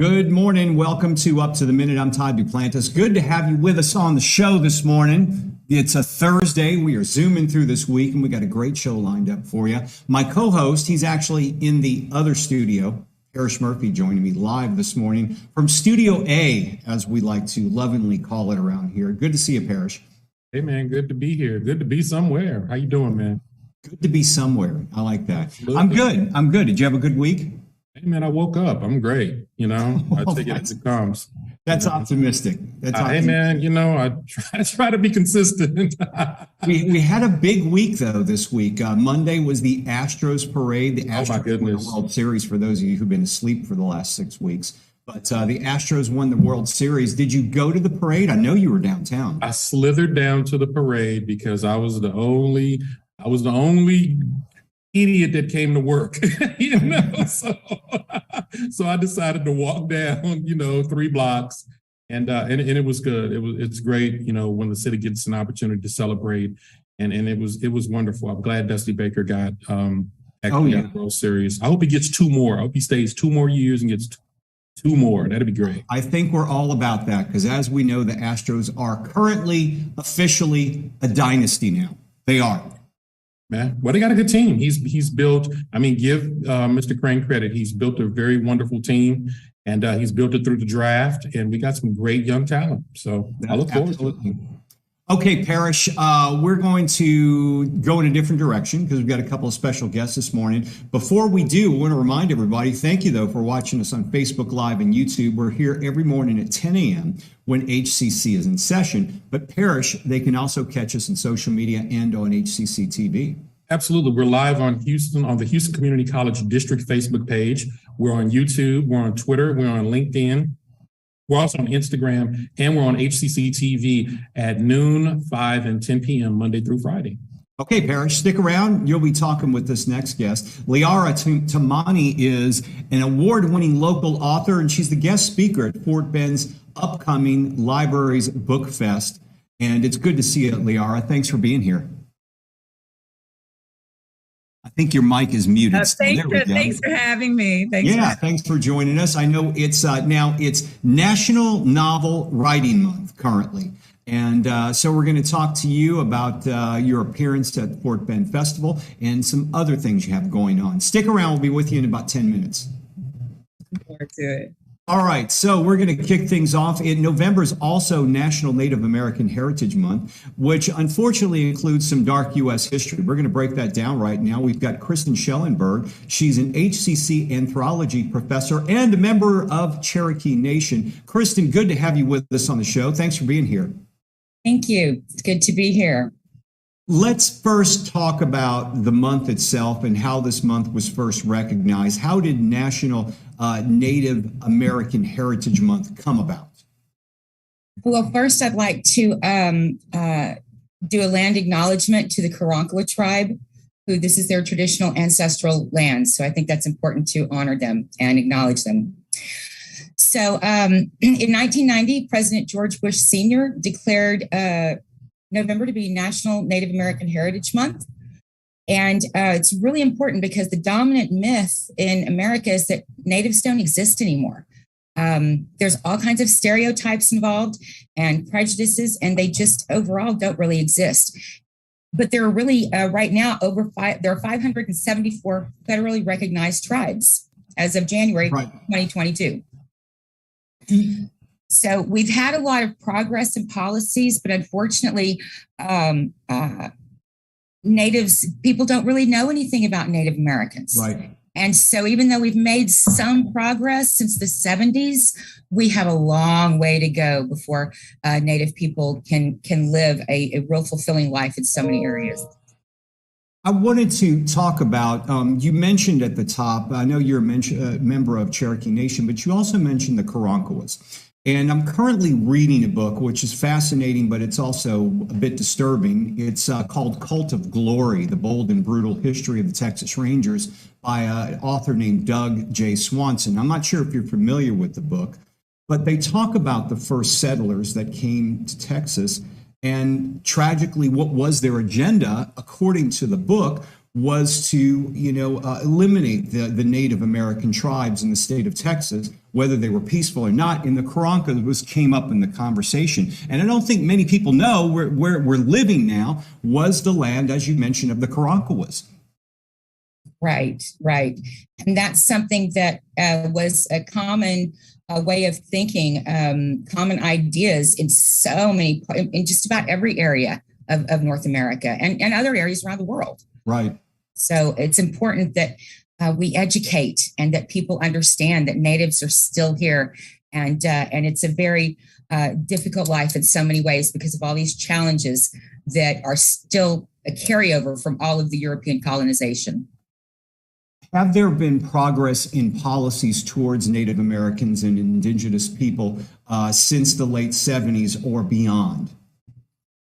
Good morning. Welcome to Up to the Minute. I'm Todd Duplantis. Good to have you with us on the show this morning. It's a Thursday. We are zooming through this week, and we got a great show lined up for you. My co-host, he's actually in the other studio. Parrish Murphy joining me live this morning from Studio A, as we like to lovingly call it around here. Good to see you, Parrish. Hey, man. Good to be here. Good to be somewhere. How you doing, man? Good to be somewhere. I like that. I'm good. Did you have a good week? Hey, man, I woke up. I'm great. I take it as it comes. That's optimistic. Hey, man, I try to be consistent. we had a big week, though, this week. Monday was the Astros parade. The Astros won the World Series, for those of you who've been asleep for the last 6 weeks. But the Astros won the World Series. Did you go to the parade? I know you were downtown. I slithered down to the parade because I was the only idiot that came to work, so I decided to walk down, 3 blocks, and it was good. It's great, when the city gets an opportunity to celebrate, and it was wonderful. I'm glad Dusty Baker got the World Series. I hope he gets 2 more. I hope he stays 2 more years and gets 2 more. That'd be great. I think we're all about that because, as we know, the Astros are currently officially a dynasty now. They are. Man, well, they got a good team. He's built. Give Mr. Crane credit. He's built a very wonderful team, and he's built it through the draft. And we got some great young talent. So I look forward to it. Okay, Parrish, we're going to go in a different direction because we've got a couple of special guests this morning. Before we do, I want to remind everybody, thank you, though, for watching us on Facebook Live and YouTube. We're here every morning at 10 a.m. when HCC is in session. But Parrish, they can also catch us on social media and on HCCTV. Absolutely. We're live on the Houston Community College District Facebook page. We're on YouTube. We're on Twitter. We're on LinkedIn. We're also on Instagram, and we're on HCCTV at noon, 5, and 10 p.m. Monday through Friday. Okay, Parrish, stick around. You'll be talking with this next guest. Liara Tamani is an award-winning local author, and she's the guest speaker at Fort Bend's upcoming Libraries Book Fest. And it's good to see you, Liara. Thanks for being here. I think your mic is muted. Thanks for having me. Thanks for joining us. I know it's National Novel Writing Month currently. And so we're going to talk to you about your appearance at Fort Bend Festival and some other things you have going on. Stick around. We'll be with you in about 10 minutes. Looking forward to it. All right, so we're going to kick things off. November is also National Native American Heritage Month, which unfortunately includes some dark U.S. history. We're going to break that down right now. We've got Kristen Shellenberg. She's an HCC Anthropology professor and a member of Cherokee Nation. Kristen, good to have you with us on the show. Thanks for being here. Thank you. It's good to be here. Let's first talk about the month itself and how this month was first recognized. How did National Native American Heritage Month come about? Well, first, I'd like to do a land acknowledgement to the Karankawa tribe, who this is their traditional ancestral land. So I think that's important to honor them and acknowledge them. So in 1990, President George Bush Sr. declared November to be National Native American Heritage Month. And it's really important because the dominant myth in America is that natives don't exist anymore. There's all kinds of stereotypes involved and prejudices, and they just overall don't really exist. But there are really, right now, there are 574 federally recognized tribes as of January 2022. So we've had a lot of progress in policies, but unfortunately, people don't really know anything about Native Americans. Right. And so even though we've made some progress since the 70s, we have a long way to go before Native people can live a real fulfilling life in so many areas. I wanted to talk about, you mentioned at the top, I know you're a member of Cherokee Nation, but you also mentioned the Karankawas. And I'm currently reading a book, which is fascinating, but it's also a bit disturbing. It's called Cult of Glory, The Bold and Brutal History of the Texas Rangers by an author named Doug J. Swanson. I'm not sure if you're familiar with the book, but they talk about the first settlers that came to Texas. And tragically, what was their agenda, according to the book, was to, eliminate the Native American tribes in the state of Texas, whether they were peaceful or not. And the Karanka came up in the conversation. And I don't think many people know where we're living now was the land, as you mentioned, of the Karankawas. Right. And that's something that was a common way of thinking, common ideas in in just about every area of North America and other areas around the world. Right. So it's important that we educate and that people understand that natives are still here. And it's a very difficult life in so many ways because of all these challenges that are still a carryover from all of the European colonization. Have there been progress in policies towards Native Americans and Indigenous people since the late 70s or beyond?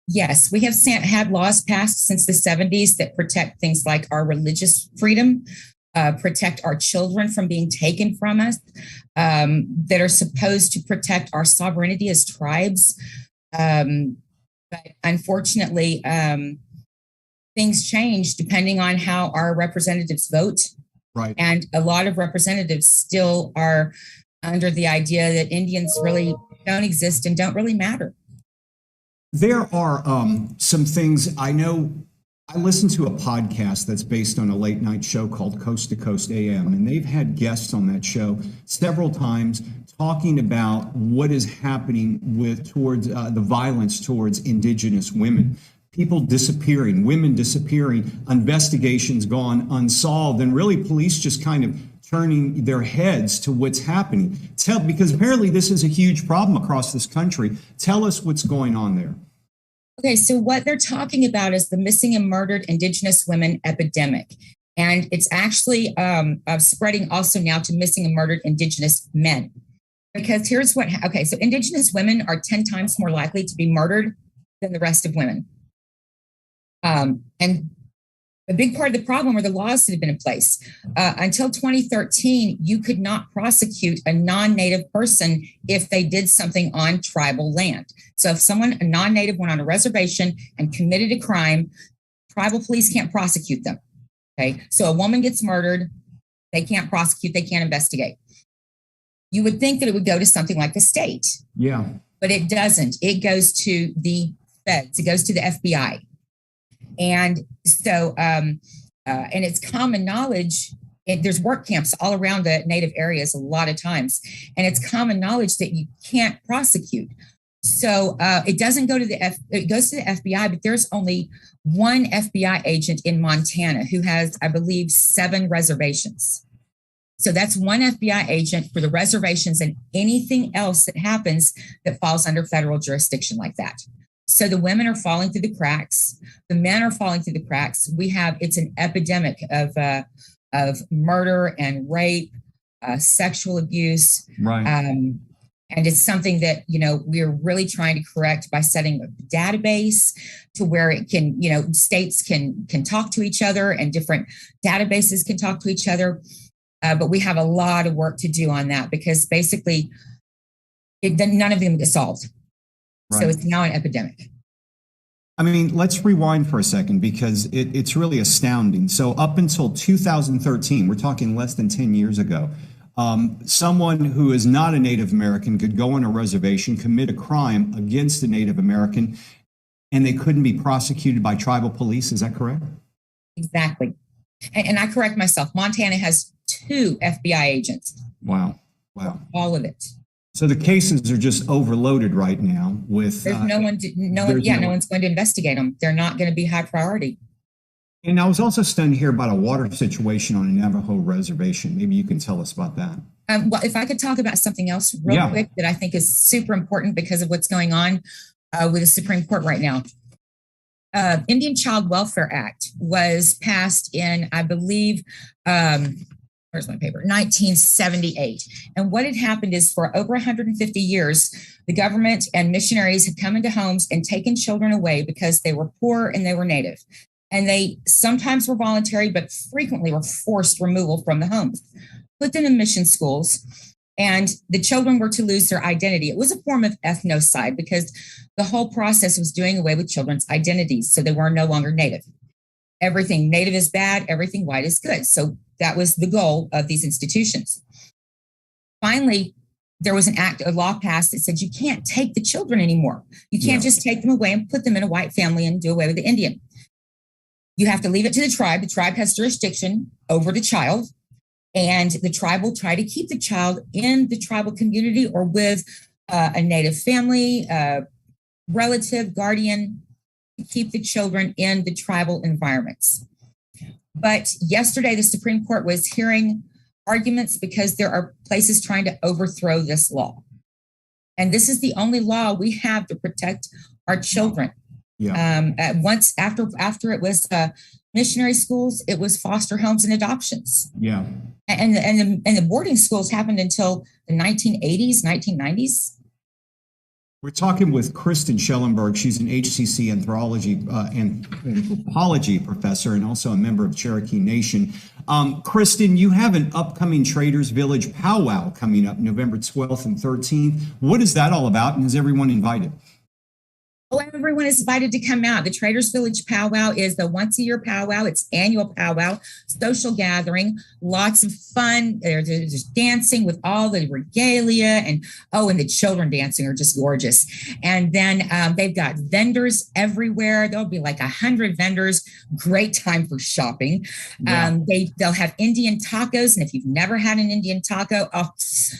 Yes, we have had laws passed since the 70s that protect things like our religious freedom, protect our children from being taken from us, that are supposed to protect our sovereignty as tribes. But unfortunately, things change depending on how our representatives vote. Right. And a lot of representatives still are under the idea that Indians really don't exist and don't really matter. There are some things I know. I listen to a podcast that's based on a late night show called Coast to Coast AM, and they've had guests on that show several times talking about what is happening towards the violence towards Indigenous women. People disappearing, women disappearing, investigations gone unsolved, and really police just kind of turning their heads to what's happening. Because apparently this is a huge problem across this country. Tell us what's going on there. Okay, so what they're talking about is the missing and murdered Indigenous women epidemic. And it's actually spreading also now to missing and murdered Indigenous men. Because here's so Indigenous women are 10 times more likely to be murdered than the rest of women. And a big part of the problem are the laws that have been in place. Until 2013, you could not prosecute a non-native person if they did something on tribal land. So if a non-native went on a reservation and committed a crime, tribal police can't prosecute them. Okay. So a woman gets murdered, they can't prosecute, they can't investigate. You would think that it would go to something like the state. Yeah. But it doesn't. It goes to the feds, it goes to the FBI. And so, and it's common knowledge, there's work camps all around the native areas a lot of times, and it's common knowledge that you can't prosecute. So it doesn't go to it goes to the FBI, but there's only one FBI agent in Montana who has, I believe, 7 reservations. So that's one FBI agent for the reservations and anything else that happens that falls under federal jurisdiction like that. So the women are falling through the cracks. The men are falling through the cracks. It's an epidemic of murder and rape, sexual abuse. Right. And it's something that, we're really trying to correct by setting a database to where it can, states can talk to each other and different databases can talk to each other. But we have a lot of work to do on that because basically none of them get solved. Right. So it's now an epidemic. I mean, let's rewind for a second because it's really astounding. So up until 2013, we're talking less than 10 years ago, someone who is not a Native American could go on a reservation, commit a crime against a Native American, and they couldn't be prosecuted by tribal police. Is that correct? Exactly. And I correct myself. Montana has 2 FBI agents. Wow. All of it. So the cases are just overloaded right now with no one's going to investigate them. They're not going to be high priority. And I was also stunned to hear about a water situation on a Navajo reservation. Maybe you can tell us about that. Well, if I could talk about something else real quick that I think is super important because of what's going on with the Supreme Court right now. Indian Child Welfare Act was passed in, I believe, where's my paper? 1978. And what had happened is for over 150 years, the government and missionaries had come into homes and taken children away because they were poor and they were Native. And they sometimes were voluntary, but frequently were forced removal from the homes, put them in mission schools, and the children were to lose their identity. It was a form of ethnocide because the whole process was doing away with children's identities, so they were no longer Native. everything native is bad, everything white is good. So that was the goal of these institutions. Finally, there was a law passed that said you can't take the children anymore. You can't just take them away and put them in a white family and do away with the Indian. You have to leave it to the tribe. The tribe has jurisdiction over the child, and the tribe will try to keep the child in the tribal community or with a native family, relative, guardian, to keep the children in the tribal environments. But yesterday, the Supreme Court was hearing arguments because there are places trying to overthrow this law. And this is the only law we have to protect our children. Once after it was missionary schools, it was foster homes and adoptions. And the boarding schools happened until the 1980s, 1990s. We're talking with Kristen Shellenberg. She's an HCC Anthropology professor and also a member of Cherokee Nation. Kristen, you have an upcoming Traders Village powwow coming up November 12th and 13th. What is that all about, and is everyone invited? Oh, everyone is invited to come out. The Traders Village powwow is the once-a-year powwow. It's annual powwow, social gathering, lots of fun. There's dancing with all the regalia, and the children dancing are just gorgeous. And then they've got vendors everywhere. There'll be like 100 vendors. Great time for shopping. They'll have Indian tacos, and if you've never had an Indian taco,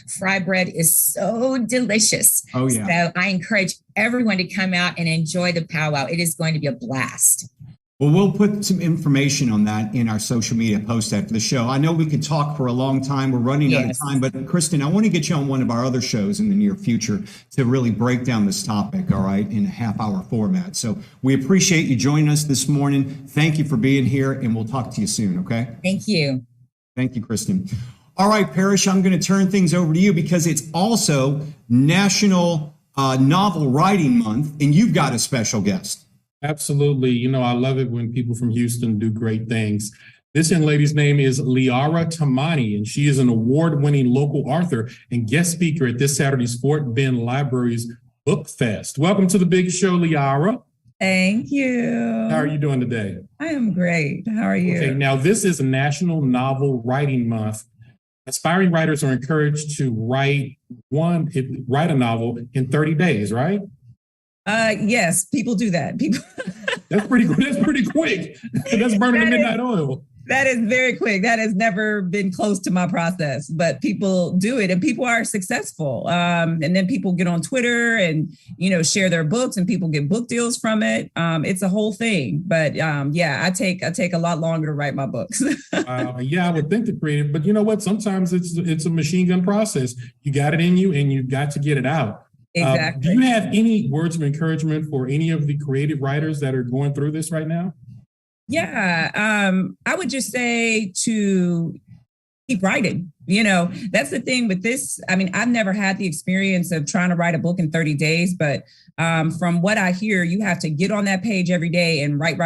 fry bread is so delicious. Oh yeah. So I encourage everyone to come out and enjoy the powwow. It is going to be a blast. Well, we'll put some information on that in our social media post after the show. I know we could talk for a long time. We're running out of time, but Kristen, I want to get you on one of our other shows in the near future to really break down this topic, all right, in a half-hour format. So we appreciate you joining us this morning. Thank you for being here, and we'll talk to you soon, okay? Thank you. Thank you, Kristen. All right, Parrish, I'm going to turn things over to you because it's also National Novel Writing Month, and you've got a special guest. Absolutely. You know, I love it when people from Houston do great things. This young lady's name is Liara Tamani, and she is an award-winning local author and guest speaker at this Saturday's Fort Bend Library's Book Fest. Welcome to the big show, Liara. Thank you. How are you doing today? I am great. How are you? Okay, now this is a National Novel Writing Month. Aspiring writers are encouraged to write a novel in 30 days, right? Yes, people do that. That's pretty quick. That's burning the midnight oil. That is very quick. That has never been close to my process, but people do it and people are successful. And then people get on Twitter and, share their books and people get book deals from it. It's a whole thing. But I take a lot longer to write my books. I would think the creative, but you know what? Sometimes it's a machine gun process. You got it in you and you got to get it out. Exactly. Do you have any words of encouragement for any of the creative writers that are going through this right now? Yeah, I would just say to keep writing. That's the thing with this. I mean, I've never had the experience of trying to write a book in 30 days, but from what I hear, you have to get on that page every day and write.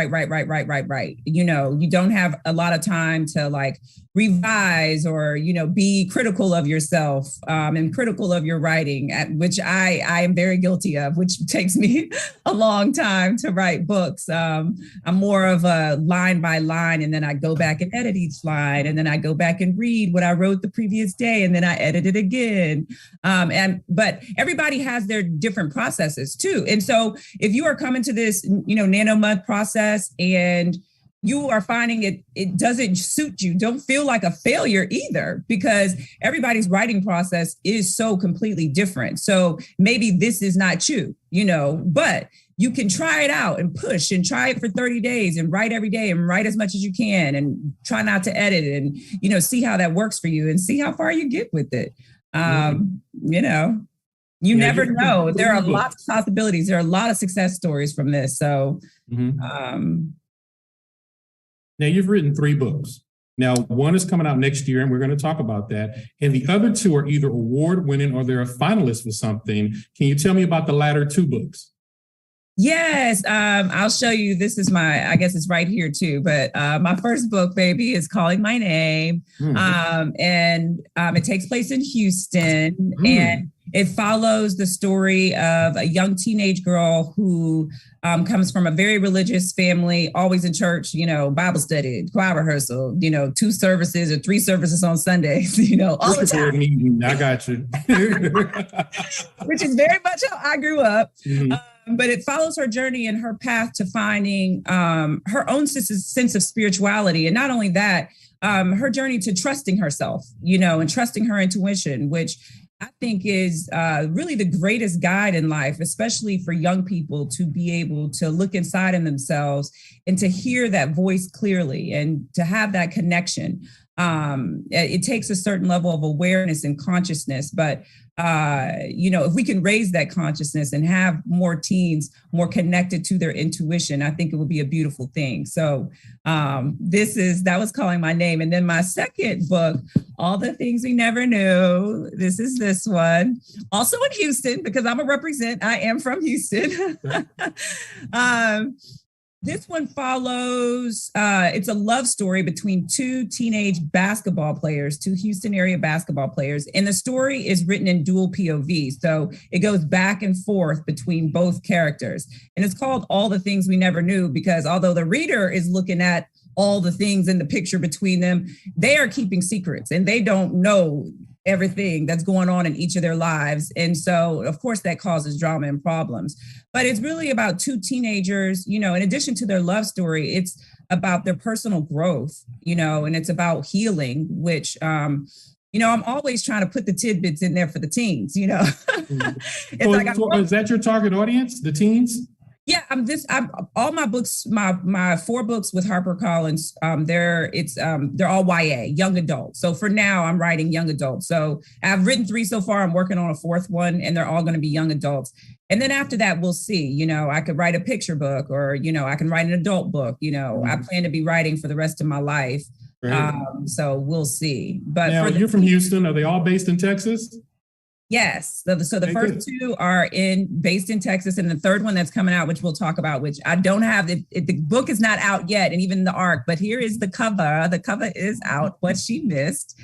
You don't have a lot of time to revise or, be critical of yourself and critical of your writing, which I am very guilty of, which takes me a long time to write books. I'm more of a line by line, and then I go back and edit each line, and then I go back and read what I wrote the previous day, and then I edit it again. But everybody has their different processes too. And so if you are coming to this, nano-month process and you are finding it doesn't suit you, don't feel like a failure either, because everybody's writing process is so completely different. So maybe this is not you, but you can try it out and push and try it for 30 days and write every day and write as much as you can and try not to edit and, see how that works for you and see how far you get with it. You never know. There are lots of possibilities. There are a lot of success stories from this. So, now, you've written 3 books. Now, one is coming out next year, and we're going to talk about that. And the other 2 are either award-winning or they're a finalist for something. Can you tell me about the latter 2 books? Yes, I'll show you. This is I guess it's right here too, but my first book, baby, is Calling My Name. And it takes place in Houston. And It follows the story of a young teenage girl who comes from a very religious family, always in church, Bible study, choir rehearsal, 2 services or 3 services on Sundays, all the time. Meeting. I got you. Which is very much how I grew up. Mm-hmm. But it follows her journey and her path to finding her own sense of spirituality. And not only that, her journey to trusting herself, and trusting her intuition, which I think is really the greatest guide in life, especially for young people, to be able to look inside in themselves and to hear that voice clearly and to have that connection. It takes a certain level of awareness and consciousness, but if we can raise that consciousness and have more teens more connected to their intuition, I think it would be a beautiful thing. So that was Calling My Name. And then my second book, All the Things We Never Knew. This is this one, also in Houston, because I am from Houston. This one follows, it's a love story between 2 teenage basketball players, 2 Houston area basketball players. And the story is written in dual POV. So it goes back and forth between both characters. And it's called All the Things We Never Knew, because although the reader is looking at all the things in the picture between them, they are keeping secrets and they don't know everything that's going on in each of their lives. And so, of course, that causes drama and problems. But it's really about 2 teenagers, in addition to their love story, it's about their personal growth, and it's about healing, which, I'm always trying to put the tidbits in there for the teens, Is that your target audience, the teens? Yeah, all my books, my 4 books with HarperCollins, they're all YA, young adult. So for now, I'm writing young adults. So I've written 3 so far. I'm working on a 4th one, and they're all going to be young adults. And then after that, we'll see. I could write a picture book, or I can write an adult book. I plan to be writing for the rest of my life. So we'll see. But now, you're from Houston. Are they all based in Texas? Yes. So the first 2 are based in Texas, and the 3rd one that's coming out, which we'll talk about, which I don't have. The book is not out yet, and even the arc. But here is the cover. The cover is out. What She Missed.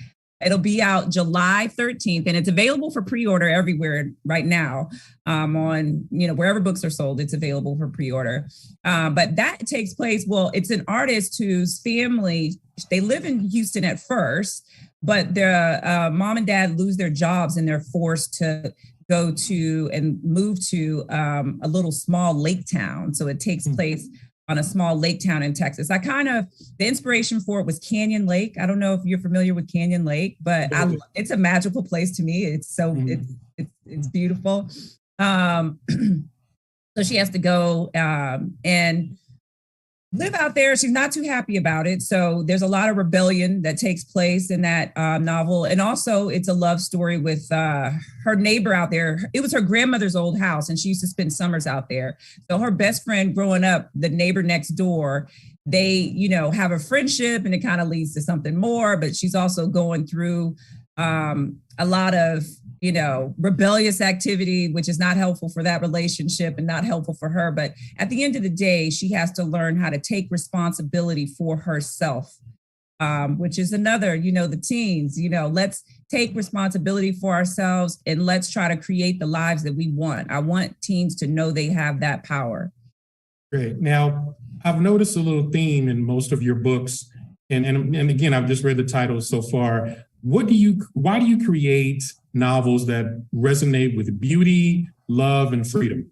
It'll be out July 13th, and it's available for pre-order everywhere right now. On wherever books are sold, it's available for pre-order. But that takes place. Well, it's an artist whose family, they live in Houston at first, but their mom and dad lose their jobs and they're forced to go to and move to a little small lake town. So it takes place on a small lake town in Texas. The inspiration for it was Canyon Lake. I don't know if you're familiar with Canyon Lake, but it's a magical place to me. It's so, it's beautiful. So she has to go and live out there. She's not too happy about it. So there's a lot of rebellion that takes place in that novel. And also it's a love story with her neighbor out there. It was her grandmother's old house, and she used to spend summers out there. So her best friend growing up, the neighbor next door, they, have a friendship, and it kind of leads to something more. But she's also going through a lot of, rebellious activity, which is not helpful for that relationship and not helpful for her. But at the end of the day, she has to learn how to take responsibility for herself, which is another, the teens, let's take responsibility for ourselves and let's try to create the lives that we want. I want teens to know they have that power. Great. Now, I've noticed a little theme in most of your books. And again, I've just read the titles so far. Why do you create novels that resonate with beauty, love, and freedom?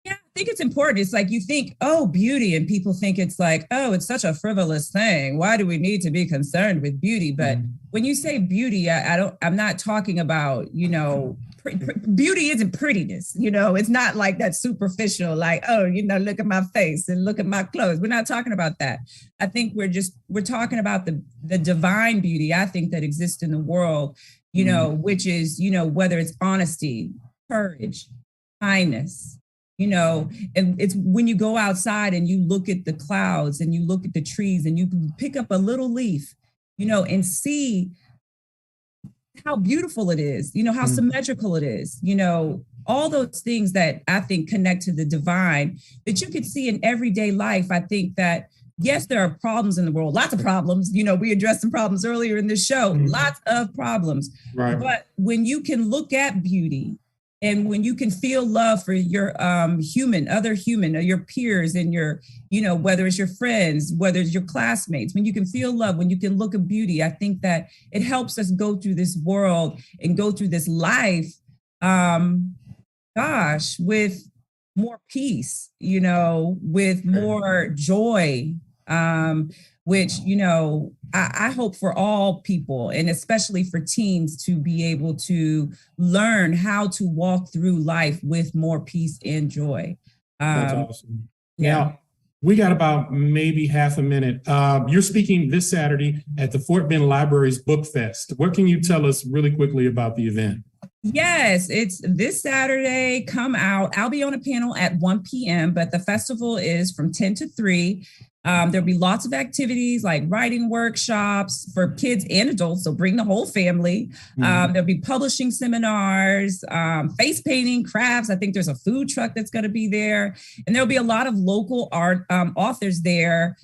Yeah, I think it's important. It's like you think, oh, beauty, and people think it's like, oh, it's such a frivolous thing. Why do we need to be concerned with beauty? But when you say beauty, I'm not talking about, beauty isn't prettiness. It's not like that superficial, like, oh, look at my face and look at my clothes. We're not talking about that. I think we're talking about the divine beauty, I think, that exists in the world, which is, whether it's honesty, courage, kindness, and it's when you go outside and you look at the clouds and you look at the trees and you can pick up a little leaf, and see how beautiful it is, how symmetrical it is, all those things that I think connect to the divine that you could see in everyday life. I think that yes, there are problems in the world, lots of problems. You know, we addressed some problems earlier in this show, lots of problems. Right. But when you can look at beauty and when you can feel love for your other human, or your peers and your, you know, whether it's your friends, whether it's your classmates, when you can feel love, when you can look at beauty, I think that it helps us go through this world and go through this life, with more peace, you know, with more joy, which, you know, I hope for all people, and especially for teens, to be able to learn how to walk through life with more peace and joy. That's awesome. Yeah. Now, we got about maybe half a minute. You're speaking this Saturday at the Fort Bend Library's Book Fest. What can you tell us really quickly about the event? Yes, it's this Saturday. Come out. I'll be on a panel at 1 p.m., but the festival is from 10 to 3. There'll be lots of activities like writing workshops for kids and adults, so bring the whole family. There'll be publishing seminars, face painting, crafts. I think there's a food truck that's going to be there. And there'll be a lot of local art authors there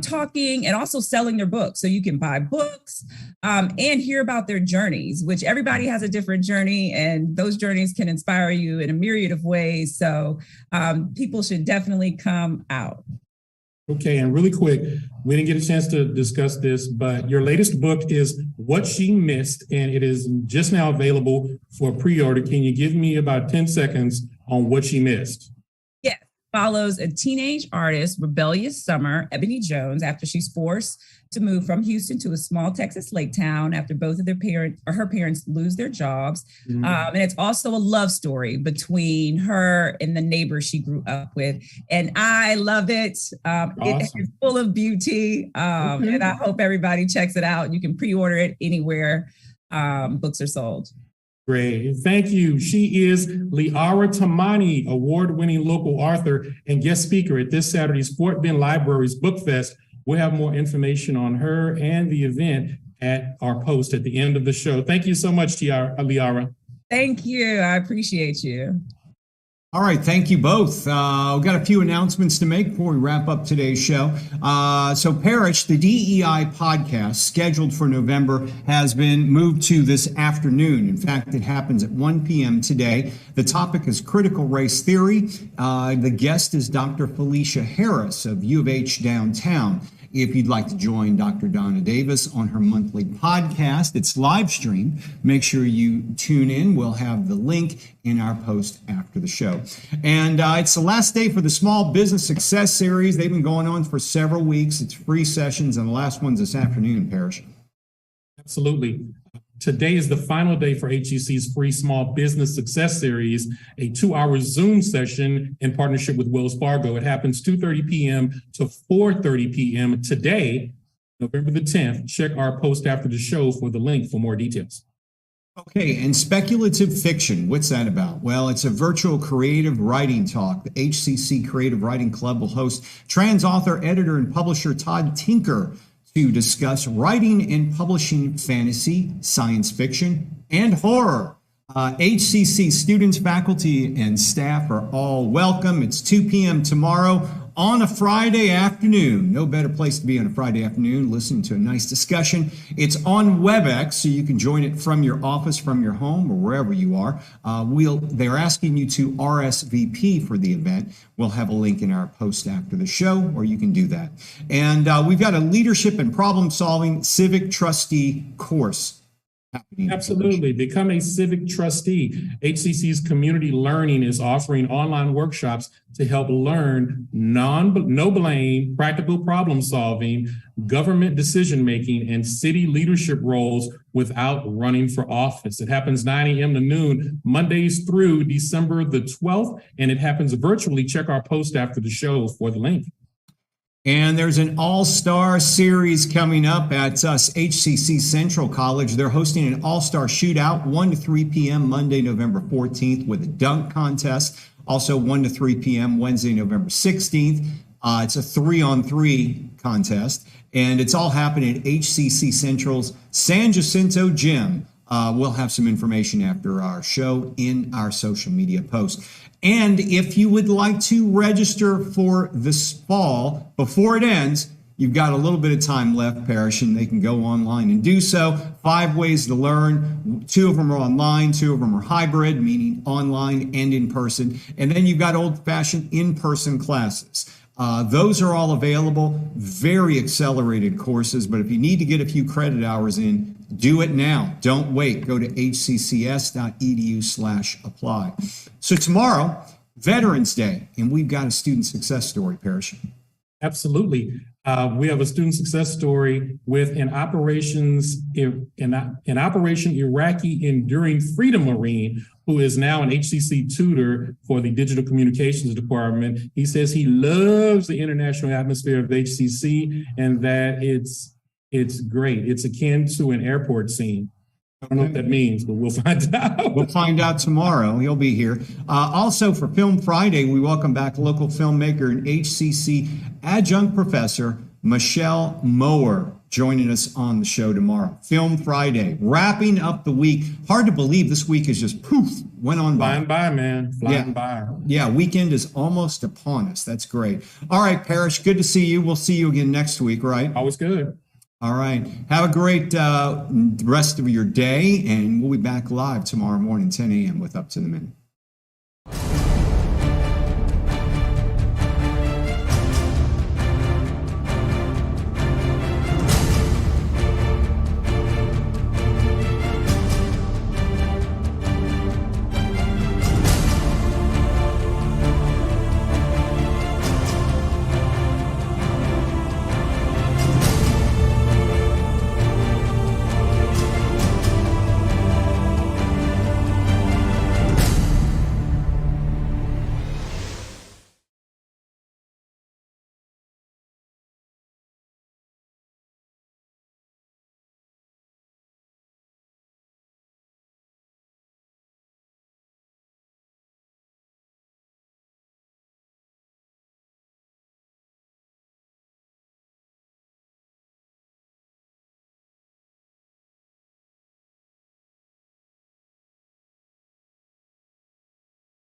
talking and also selling their books. So you can buy books and hear about their journeys, which everybody has a different journey, and those journeys can inspire you in a myriad of ways. So people should definitely come out. Okay, and really quick, we didn't get a chance to discuss this, but your latest book is What She Missed, and it is just now available for pre-order. Can you give me about 10 seconds on what she missed? Yes, follows a teenage artist, rebellious summer, Ebony Jones, after she's forced to move from Houston to a small Texas lake town after both of her parents lose their jobs. And it's also a love story between her and the neighbor she grew up with. And I love it. Awesome. It is full of beauty. And I hope everybody checks it out. You can pre-order it anywhere books are sold. Great. Thank you. She is Liara Tamani, award-winning local author and guest speaker at this Saturday's Fort Bend Library's Book Fest. We'll have more information on her and the event at our post at the end of the show. Thank you so much, Liara. Thank you. I appreciate you. All right, thank you both. We've got a few announcements to make before we wrap up today's show. So Parrish, the DEI podcast scheduled for November, has been moved to this afternoon. In fact, it happens at 1 p.m. today. The topic is critical race theory. The guest is Dr. Felicia Harris of U of H downtown. If you'd like to join Dr. Donna Davis on her monthly podcast, it's live streamed. Make sure you tune in. We'll have the link in our post after the show. And it's the last day for the Small Business Success Series. They've been going on for several weeks. It's free sessions, and the last one's this afternoon, Parrish. Absolutely. Today is the final day for HCC's free Small Business Success Series, a 2-hour Zoom session in partnership with Wells Fargo. It happens 2:30 p.m. to 4:30 p.m. today, November the 10th. Check our post after the show for the link for more details. Okay, and speculative fiction, what's that about? Well, it's a virtual creative writing talk. The HCC Creative Writing Club will host trans author, editor, and publisher Todd Tinker to discuss writing and publishing fantasy, science fiction, and horror. HCC students, faculty, and staff are all welcome. It's 2 p.m. tomorrow on a Friday afternoon. No better place to be on a Friday afternoon, listening to a nice discussion. It's on WebEx, so you can join it from your office, from your home, or wherever you are. They're asking you to RSVP for the event. We'll have a link in our post after the show, or you can do that. And we've got a leadership and problem-solving Civic Trustee course. Absolutely. Become a Civic Trustee. HCC's Community Learning is offering online workshops to help learn no blame, practical problem solving, government decision making, and city leadership roles without running for office. It happens 9 a.m. to noon, Mondays through December the 12th, and it happens virtually. Check our post after the show for the link. And there's an all-star series coming up at HCC Central College. They're hosting an all-star shootout, 1 to 3 p.m. Monday, November 14th, with a dunk contest. Also 1 to 3 p.m. Wednesday, November 16th. It's a 3-on-3 contest, and it's all happening at HCC Central's San Jacinto Gym. We'll have some information after our show in our social media post. And if you would like to register for this fall before it ends, you've got a little bit of time left, Parrish, and they can go online and do so. 5 ways to learn. 2 of them are online, 2 of them are hybrid, meaning online and in person. And then you've got old-fashioned in-person classes. Those are all available, very accelerated courses, but if you need to get a few credit hours in, do it now. Don't wait. Go to hccs.edu/apply. So tomorrow, Veterans Day, and we've got a student success story, Parrish. Absolutely. We have a student success story with an Operation Iraqi Enduring Freedom Marine, who is now an HCC tutor for the Digital Communications Department. He says he loves the international atmosphere of HCC and that it's great. It's akin to an airport scene. I don't know what that means, but we'll find out. We'll find out tomorrow. He'll be here. Also, for Film Friday, we welcome back local filmmaker and HCC adjunct professor Michelle Mower, joining us on the show tomorrow. Film Friday, wrapping up the week. Hard to believe this week is just poof, went on by. Flying by, man. Flying by. Yeah, weekend is almost upon us. That's great. All right, Parrish, good to see you. We'll see you again next week, right? Always good. All right. Have a great rest of your day, and we'll be back live tomorrow morning, 10 a.m. with Up to the Minute.